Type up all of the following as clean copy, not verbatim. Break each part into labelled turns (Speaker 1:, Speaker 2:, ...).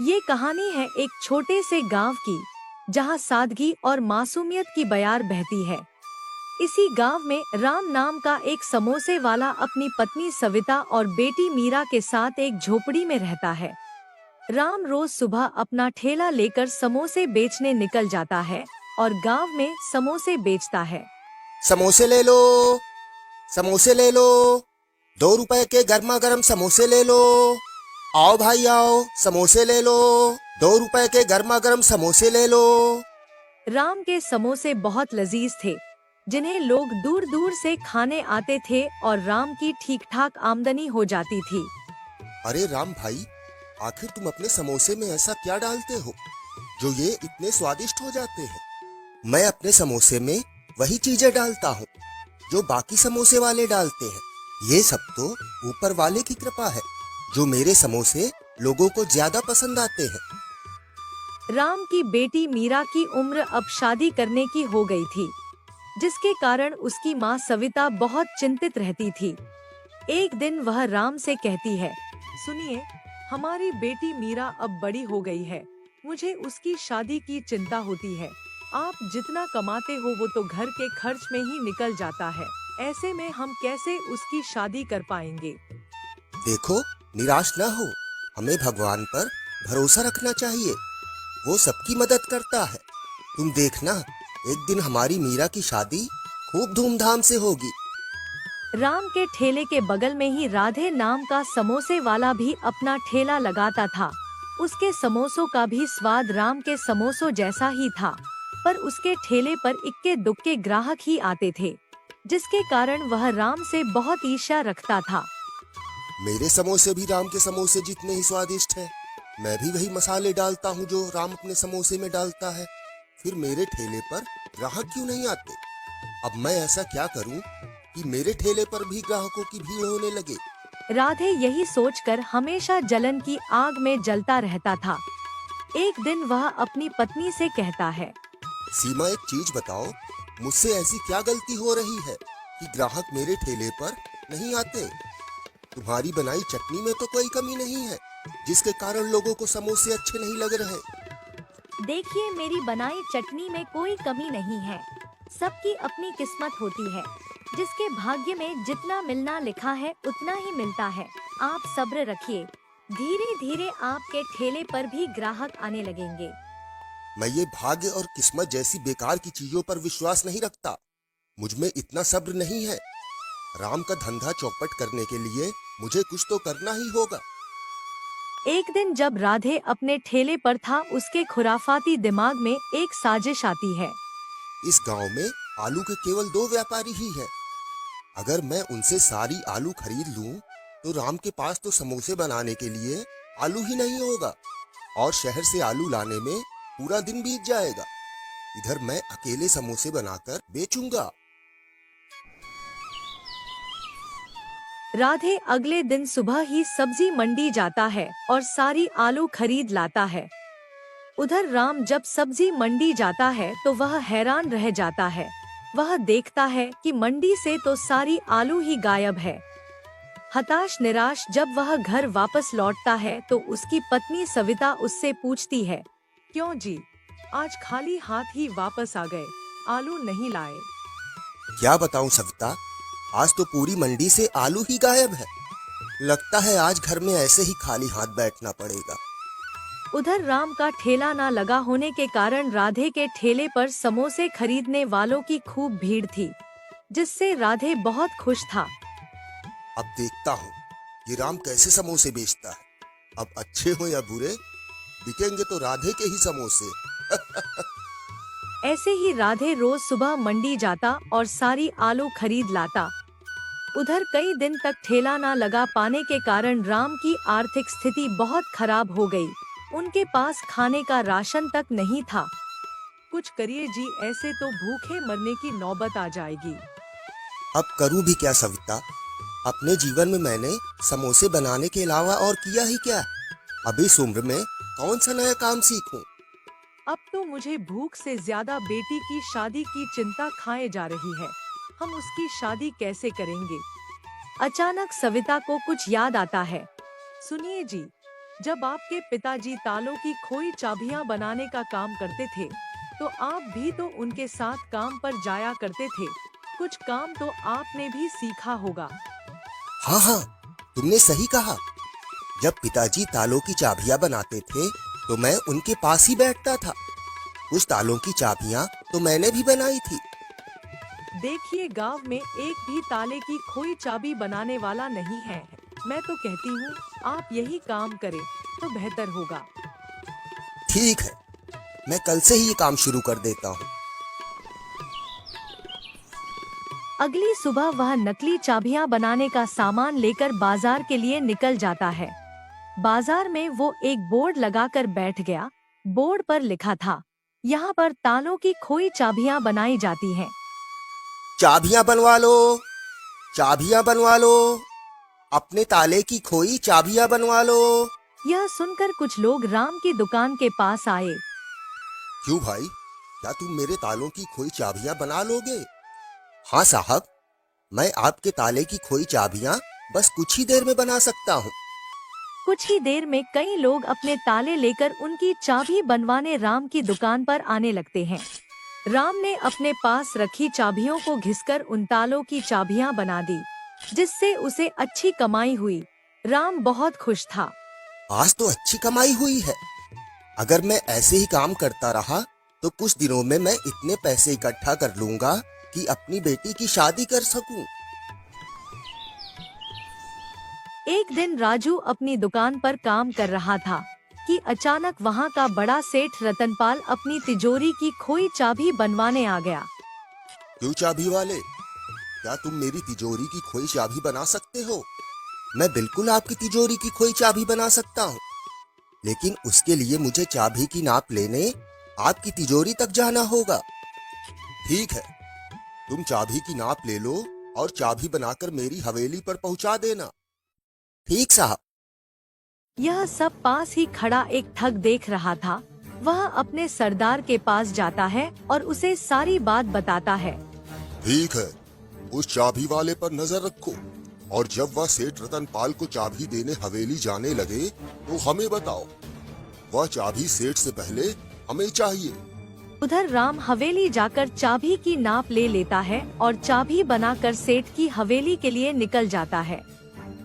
Speaker 1: ये कहानी है एक छोटे से गांव की, जहां सादगी और मासूमियत की बयार बहती है। इसी गांव में राम नाम का एक समोसे वाला अपनी पत्नी सविता और बेटी मीरा के साथ एक झोपड़ी में रहता है। राम रोज सुबह अपना ठेला लेकर समोसे बेचने निकल जाता है और गांव में समोसे बेचता है।
Speaker 2: समोसे ले लो, समोसे ले लो, 2 रुपए के गर्मा गर्म समोसे ले लो। आओ भाई आओ, समोसे ले लो, 2 रुपए के गर्मा गर्म समोसे ले लो।
Speaker 1: राम के समोसे बहुत लजीज थे, जिन्हें लोग दूर दूर से खाने आते थे और राम की ठीक ठाक आमदनी हो जाती थी।
Speaker 2: अरे राम भाई, आखिर तुम अपने समोसे में ऐसा क्या डालते हो जो ये इतने स्वादिष्ट हो जाते हैं? मैं अपने समोसे में वही चीजें डालता हूँ जो बाकी समोसे वाले डालते हैं। ये सब तो ऊपर वाले की कृपा है जो मेरे समोसे लोगों को ज्यादा पसंद आते हैं।
Speaker 1: राम की बेटी मीरा की उम्र अब शादी करने की हो गई थी, जिसके कारण उसकी माँ सविता बहुत चिंतित रहती थी। एक दिन वह राम से कहती है, सुनिए, हमारी बेटी मीरा अब बड़ी हो गई है, मुझे उसकी शादी की चिंता होती है। आप जितना कमाते हो वो तो घर के खर्च में ही निकल जाता है, ऐसे में हम कैसे उसकी शादी कर पाएंगे?
Speaker 2: देखो, निराश ना हो, हमें भगवान पर भरोसा रखना चाहिए। वो सबकी मदद करता है। तुम देखना, एक दिन हमारी मीरा की शादी खूब धूमधाम से होगी।
Speaker 1: राम के ठेले के बगल में ही राधे नाम का समोसे वाला भी अपना ठेला लगाता था। उसके समोसों का भी स्वाद राम के समोसों जैसा ही था, पर उसके ठेले पर इक्के दुक्के ग्राहक ही आते थे, जिसके कारण वह राम से बहुत ईर्ष्या रखता था।
Speaker 2: मेरे समोसे भी राम के समोसे जितने ही स्वादिष्ट हैं। मैं भी वही मसाले डालता हूँ जो राम अपने समोसे में डालता है। फिर मेरे ठेले पर ग्राहक क्यों नहीं आते? अब मैं ऐसा क्या करूँ कि मेरे ठेले पर भी ग्राहकों की भीड़ होने लगे?
Speaker 1: राधे यही सोचकर हमेशा जलन की आग में जलता रहता था। एक दिन वह अपनी पत्नी से कहता है,
Speaker 2: सीमा, एक चीज बताओ, मुझसे ऐसी क्या गलती हो रही है कि ग्राहक मेरे ठेले पर नहीं आते? तुम्हारी बनाई चटनी में तो कोई कमी नहीं है जिसके कारण लोगों को समोसे अच्छे नहीं लग रहे।
Speaker 1: देखिए, मेरी बनाई चटनी में कोई कमी नहीं है। सबकी अपनी किस्मत होती है। जिसके भाग्य में जितना मिलना लिखा है उतना ही मिलता है। आप सब्र रखिए, धीरे धीरे आपके ठेले पर भी ग्राहक आने लगेंगे।
Speaker 2: मैं ये भाग्य और किस्मत जैसी बेकार की चीजों पर विश्वास नहीं रखता। मुझ में इतना सब्र नहीं है। राम का धंधा चौपट करने के लिए मुझे कुछ तो करना ही होगा।
Speaker 1: एक दिन जब राधे अपने ठेले पर था, उसके खुराफाती दिमाग में एक साजिश आती है।
Speaker 2: इस गांव में आलू के केवल 2 व्यापारी ही हैं। अगर मैं उनसे सारी आलू खरीद लूं, तो राम के पास तो समोसे बनाने के लिए आलू ही नहीं होगा और शहर से आलू लाने में पूरा दिन बीत जाएगा। इधर मैं अकेले समोसे बनाकर बेचूंगा।
Speaker 1: राधे अगले दिन सुबह ही सब्जी मंडी जाता है और सारी आलू खरीद लाता है। उधर राम जब सब्जी मंडी जाता है तो वह हैरान रह जाता है। वह देखता है कि मंडी से तो सारी आलू ही गायब है। हताश निराश जब वह घर वापस लौटता है तो उसकी पत्नी सविता उससे पूछती है, क्यों जी, आज खाली हाथ ही वापस आ गए, आलू नहीं लाए?
Speaker 2: क्या बताऊं सविता, आज तो पूरी मंडी से आलू ही गायब है। लगता है आज घर में ऐसे ही खाली हाथ बैठना पड़ेगा।
Speaker 1: उधर राम का ठेला न लगा होने के कारण राधे के ठेले पर समोसे खरीदने वालों की खूब भीड़ थी, जिससे राधे बहुत खुश था।
Speaker 2: अब देखता हूँ ये राम कैसे समोसे बेचता है। अब अच्छे हो या बुरे, बिकेंगे तो राधे के ही समोसे।
Speaker 1: ऐसे ही राधे रोज सुबह मंडी जाता और सारी आलू खरीद लाता। उधर कई दिन तक ठेला न लगा पाने के कारण राम की आर्थिक स्थिति बहुत खराब हो गई। उनके पास खाने का राशन तक नहीं था। कुछ करिए जी, ऐसे तो भूखे मरने की नौबत आ जाएगी।
Speaker 2: अब करूं भी क्या सविता? अपने जीवन में मैंने समोसे बनाने के अलावा और किया ही क्या? अब इस उम्र में कौन सा नया काम सीखूं?
Speaker 1: अब तो मुझे भूख से ज्यादा बेटी की शादी की चिंता खाए जा रही है। हम उसकी शादी कैसे करेंगे? अचानक सविता को कुछ याद आता है। सुनिए जी, जब आपके पिताजी तालों की खोई चाबियां बनाने का काम करते थे, तो आप भी तो उनके साथ काम पर जाया करते थे। कुछ काम तो आपने भी सीखा होगा।
Speaker 2: हाँ हाँ, तुमने सही कहा। जब पिताजी तालों की चाबियां बनाते थे तो मैं उनके पास ही बैठता था। कुछ तालों की चाबियां तो मैंने भी बनाई थी।
Speaker 1: देखिए, गांव में एक भी ताले की खोई चाबी बनाने वाला नहीं है। मैं तो कहती हूँ आप यही काम करें तो बेहतर होगा।
Speaker 2: ठीक है, मैं कल से ही ये काम शुरू कर देता हूँ।
Speaker 1: अगली सुबह वह नकली चाबियां बनाने का सामान लेकर बाजार के लिए निकल जाता है। बाजार में वो एक बोर्ड लगाकर बैठ गया। बोर्ड पर लिखा था, यहाँ पर तालों की खोई चाबियां बनाई जाती हैं।
Speaker 2: चाबियां बनवा लो, चाबियां बनवा लो, अपने ताले की खोई चाबियां बनवा लो।
Speaker 1: यह सुनकर कुछ लोग राम की दुकान के पास आए।
Speaker 2: क्यों भाई, क्या तुम मेरे तालों की खोई चाबियां बना लोगे? हाँ साहब, मैं आपके ताले की खोई चाबियां बस कुछ ही देर में बना सकता हूँ।
Speaker 1: कुछ ही देर में कई लोग अपने ताले लेकर उनकी चाबी बनवाने राम की दुकान पर आने लगते हैं। राम ने अपने पास रखी चाबियों को घिसकर उन तालों की चाबियां बना दी, जिससे उसे अच्छी कमाई हुई। राम बहुत खुश था।
Speaker 2: आज तो अच्छी कमाई हुई है। अगर मैं ऐसे ही काम करता रहा तो कुछ दिनों में मैं इतने पैसे इकट्ठा कर लूंगा कि अपनी बेटी की शादी कर सकूं।
Speaker 1: एक दिन राजू अपनी दुकान पर काम कर रहा था कि अचानक वहाँ का बड़ा सेठ रतनपाल अपनी तिजोरी की खोई चाबी बनवाने आ गया।
Speaker 2: क्यों चाबी वाले, क्या तुम मेरी तिजोरी की खोई चाबी बना सकते हो? मैं बिल्कुल आपकी तिजोरी की खोई चाबी बना सकता हूँ, लेकिन उसके लिए मुझे चाबी की नाप लेने आपकी तिजोरी तक जाना होगा। ठीक है, तुम चाबी की नाप ले लो और चाबी बनाकर मेरी हवेली पर पहुंचा देना। ठीक साहब।
Speaker 1: यह सब पास ही खड़ा एक ठग देख रहा था। वह अपने सरदार के पास जाता है और उसे सारी बात बताता है।
Speaker 2: ठीक है, उस चाबी वाले पर नजर रखो और जब वह सेठ रतनपाल को चाबी देने हवेली जाने लगे तो हमें बताओ। वह चाबी सेठ से पहले हमें चाहिए।
Speaker 1: उधर राम हवेली जाकर चाबी की नाप ले लेता है और चाबी बनाकर सेठ की हवेली के लिए निकल जाता है।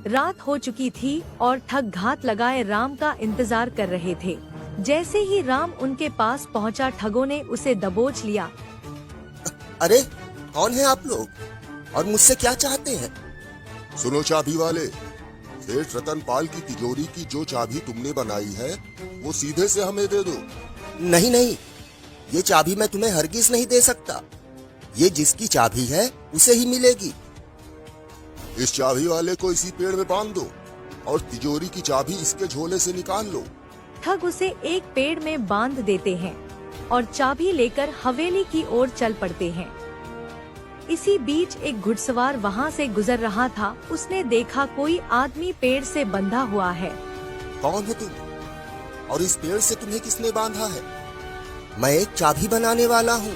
Speaker 1: रात हो चुकी थी और ठग घात लगाए राम का इंतजार कर रहे थे। जैसे ही राम उनके पास पहुंचा, ठगों ने उसे दबोच लिया।
Speaker 2: अरे कौन है आप लोग और मुझसे क्या चाहते हैं? सुनो चाबी वाले, सेठ रतनपाल की तिजोरी की जो चाबी तुमने बनाई है वो सीधे से हमें दे दो। नहीं नहीं, ये चाबी मैं तुम्हें हरगिज नहीं दे सकता। ये जिसकी चाबी है उसे ही मिलेगी। इस चाबी वाले को इसी पेड़ में बांध दो और तिजोरी की चाबी इसके झोले से निकाल लो।
Speaker 1: ठग उसे एक पेड़ में बांध देते हैं और चाबी लेकर हवेली की ओर चल पड़ते हैं। इसी बीच एक घुड़सवार वहाँ से गुजर रहा था। उसने देखा कोई आदमी पेड़ से बंधा हुआ है। कौन हो तुम और इस पेड़ से तुम्हें किसने बांधा है? मैं एक चाबी बनाने वाला हूँ।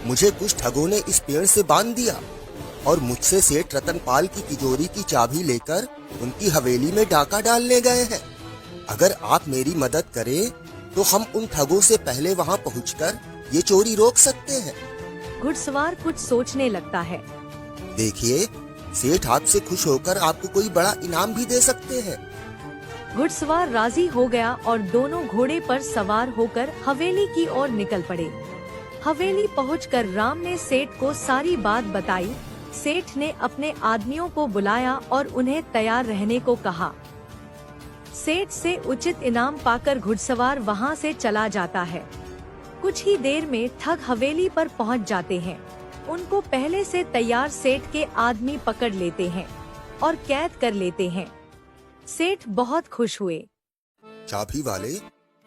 Speaker 1: मुझे कुछ ठगों ने इस पेड़ से बांध दिया और मुझसे सेठ रतनपाल की तिजोरी की चाबी लेकर उनकी हवेली में डाका डालने गए हैं। अगर आप मेरी मदद करें तो हम उन ठगों से पहले वहाँ पहुँचकर ये चोरी रोक सकते हैं। घुड़सवार कुछ सोचने लगता है। देखिए, सेठ आपसे खुश होकर आपको कोई बड़ा इनाम भी दे सकते हैं। घुड़सवार राजी हो गया और दोनों घोड़े पर सवार होकर हवेली की ओर निकल पड़े। हवेली पहुंचकर राम ने सेठ को सारी बात बताई। सेठ ने अपने आदमियों को बुलाया और उन्हें तैयार रहने को कहा। सेठ से उचित इनाम पाकर घुड़सवार वहां से चला जाता है। कुछ ही देर में ठग हवेली पर पहुंच जाते हैं। उनको पहले से तैयार सेठ के आदमी पकड़ लेते हैं और कैद कर लेते हैं। सेठ बहुत खुश हुए। चाबी वाले,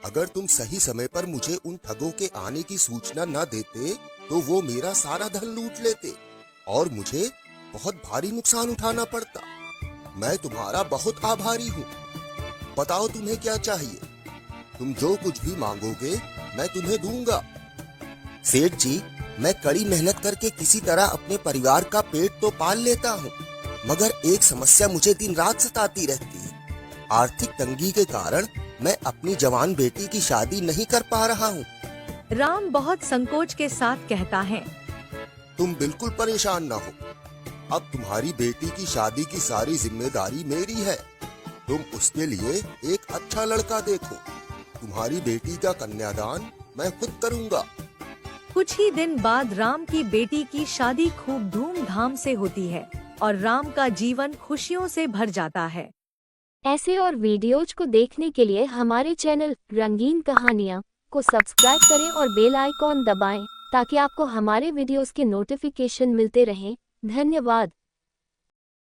Speaker 1: अगर तुम सही समय पर मुझे उन ठगों के आने की सूचना न देते तो वो मेरा सारा धन लूट लेते और मुझे बहुत भारी नुकसान उठाना पड़ता। मैं तुम्हारा बहुत आभारी हूँ। बताओ तुम्हें क्या चाहिए? तुम जो कुछ भी मांगोगे मैं तुम्हें दूंगा। सेठ जी, मैं कड़ी मेहनत करके किसी तरह अपने परिवार का पेट तो पाल लेता हूँ, मगर एक समस्या मुझे दिन रात सताती रहती है। आर्थिक तंगी के कारण
Speaker 2: मैं अपनी जवान बेटी की शादी नहीं कर पा रहा हूँ।
Speaker 1: राम बहुत संकोच के साथ कहता है।
Speaker 2: तुम बिल्कुल परेशान ना हो। अब तुम्हारी बेटी की शादी की सारी जिम्मेदारी मेरी है। तुम उसके लिए एक अच्छा लड़का देखो। तुम्हारी बेटी का कन्यादान मैं खुद करूँगा।
Speaker 1: कुछ ही दिन बाद राम की बेटी की शादी खूब धूमधाम से होती है और राम का जीवन खुशियों से भर जाता है।
Speaker 3: ऐसे और वीडियोज को देखने के लिए हमारे चैनल रंगीन कहानियाँ को सब्सक्राइब करें और बेल आइकॉन दबाएं ताकि आपको हमारे वीडियोस के नोटिफिकेशन मिलते रहें। धन्यवाद।